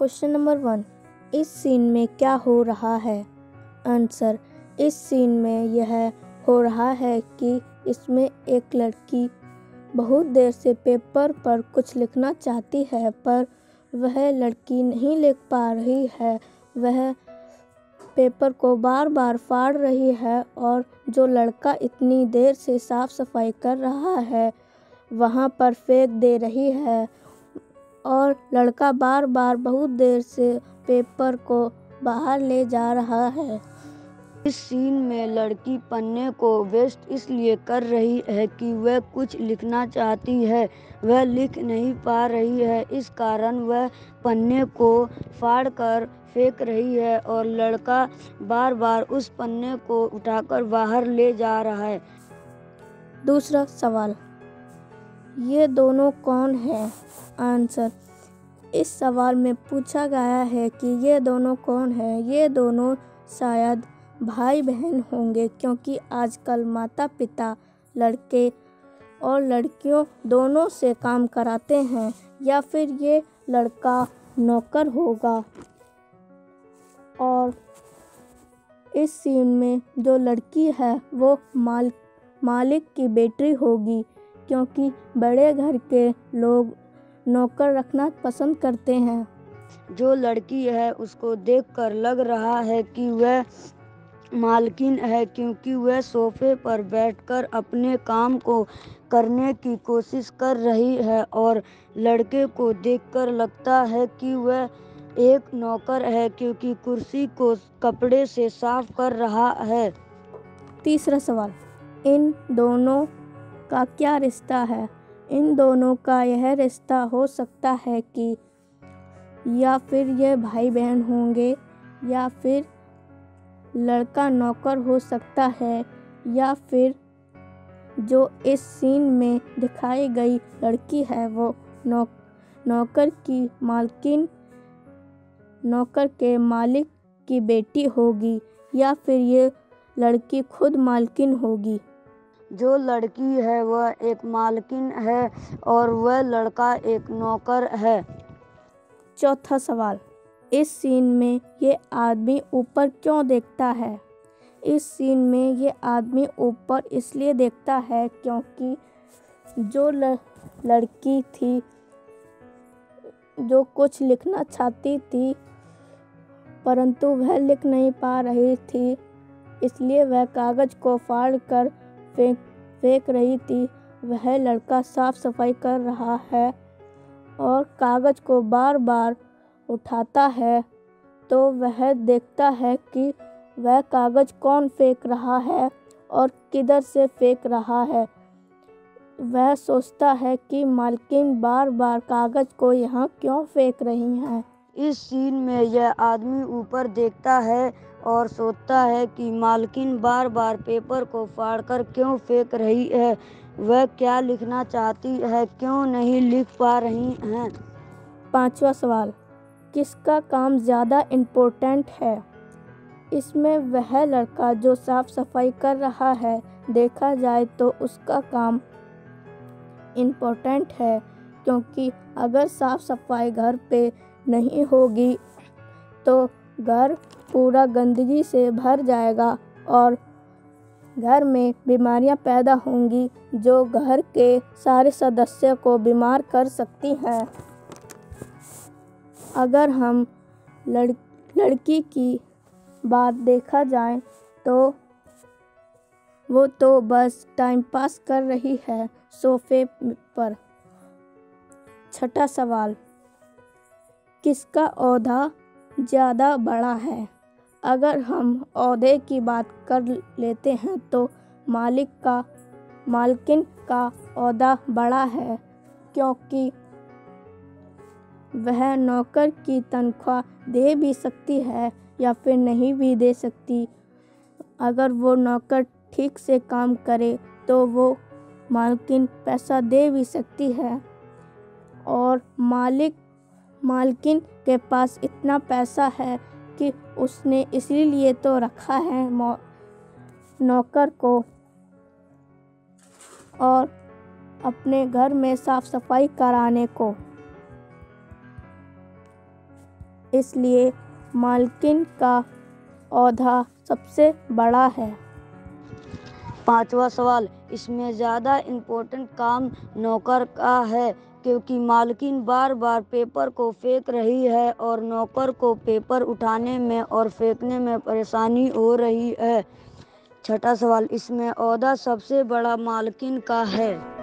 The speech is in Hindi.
क्वेश्चन नंबर 1, इस सीन में क्या हो रहा है? आंसर, इस सीन में यह हो रहा है कि इसमें एक लड़की बहुत देर से पेपर पर कुछ लिखना चाहती है, पर वह लड़की नहीं लिख पा रही है। वह पेपर को बार बार फाड़ रही है और जो लड़का इतनी देर से साफ सफाई कर रहा है वहाँ पर फेंक दे रही है, और लड़का बार बार बहुत देर से पेपर को बाहर ले जा रहा है। इस सीन में लड़की पन्ने को वेस्ट इसलिए कर रही है कि वह कुछ लिखना चाहती है, वह लिख नहीं पा रही है, इस कारण वह पन्ने को फाड़कर फेंक रही है और लड़का बार बार उस पन्ने को उठाकर बाहर ले जा रहा है। दूसरा सवाल, ये दोनों कौन हैं? आंसर, इस सवाल में पूछा गया है कि ये दोनों कौन हैं। ये दोनों शायद भाई बहन होंगे, क्योंकि आजकल माता पिता लड़के और लड़कियों दोनों से काम कराते हैं, या फिर ये लड़का नौकर होगा। और इस सीन में जो लड़की है वो मालिक की बेटी होगी, क्योंकि बड़े घर के लोग नौकर रखना पसंद करते हैं। जो लड़की है उसको देखकर लग रहा है कि वह मालकिन है, क्योंकि वह सोफे पर बैठकर अपने काम को करने की कोशिश कर रही है, और लड़के को देखकर लगता है कि वह एक नौकर है, क्योंकि कुर्सी को कपड़े से साफ कर रहा है। तीसरा सवाल, इन दोनों का क्या रिश्ता है? इन दोनों का यह रिश्ता हो सकता है कि या फिर ये भाई बहन होंगे, या फिर लड़का नौकर हो सकता है, या फिर जो इस सीन में दिखाई गई लड़की है वो नौकर के मालिक की बेटी होगी, या फिर ये लड़की खुद मालकिन होगी। जो लड़की है वह एक मालकिन है और वह लड़का एक नौकर है। चौथा सवाल, इस सीन में ये आदमी ऊपर क्यों देखता है? इस सीन में ये आदमी ऊपर इसलिए देखता है क्योंकि जो लड़की थी जो कुछ लिखना चाहती थी परंतु वह लिख नहीं पा रही थी, इसलिए वह कागज़ को फाड़ कर फेंक रही थी। वह लड़का साफ सफाई कर रहा है और कागज़ को बार बार उठाता है, तो वह देखता है कि वह कागज़ कौन फेंक रहा है और किधर से फेंक रहा है। वह सोचता है कि मालकिन बार बार कागज़ को यहाँ क्यों फेंक रही हैं। इस सीन में यह आदमी ऊपर देखता है और सोचता है कि मालकिन बार बार पेपर को फाड़कर क्यों फेंक रही है, वह क्या लिखना चाहती है, क्यों नहीं लिख पा रही हैं। पांचवा सवाल, किसका काम ज़्यादा इम्पोर्टेंट है? इसमें वह लड़का जो साफ सफाई कर रहा है, देखा जाए तो उसका काम इम्पोर्टेंट है, क्योंकि अगर साफ सफाई घर पे नहीं होगी तो घर पूरा गंदगी से भर जाएगा और घर में बीमारियां पैदा होंगी जो घर के सारे सदस्यों को बीमार कर सकती हैं। अगर हम लड़की की बात देखा जाए तो वो तो बस टाइम पास कर रही है सोफे पर। छठा सवाल, किसका ओहदा ज़्यादा बड़ा है? अगर हम ओहदे की बात कर लेते हैं तो मालकिन का ओहदा बड़ा है, क्योंकि वह नौकर की तनख्वाह दे भी सकती है या फिर नहीं भी दे सकती। अगर वो नौकर ठीक से काम करे तो वो मालकिन पैसा दे भी सकती है, और मालकिन के पास इतना पैसा है कि उसने इसीलिए तो रखा है नौकर को, और अपने घर में साफ सफाई कराने को। इसलिए मालकिन का ओहदा सबसे बड़ा है। 5वां सवाल, इसमें ज़्यादा इम्पोर्टेंट काम नौकर का है क्योंकि मालकिन बार बार पेपर को फेंक रही है और नौकर को पेपर उठाने में और फेंकने में परेशानी हो रही है। 6वां सवाल, इसमें ओहदा सबसे बड़ा मालकिन का है।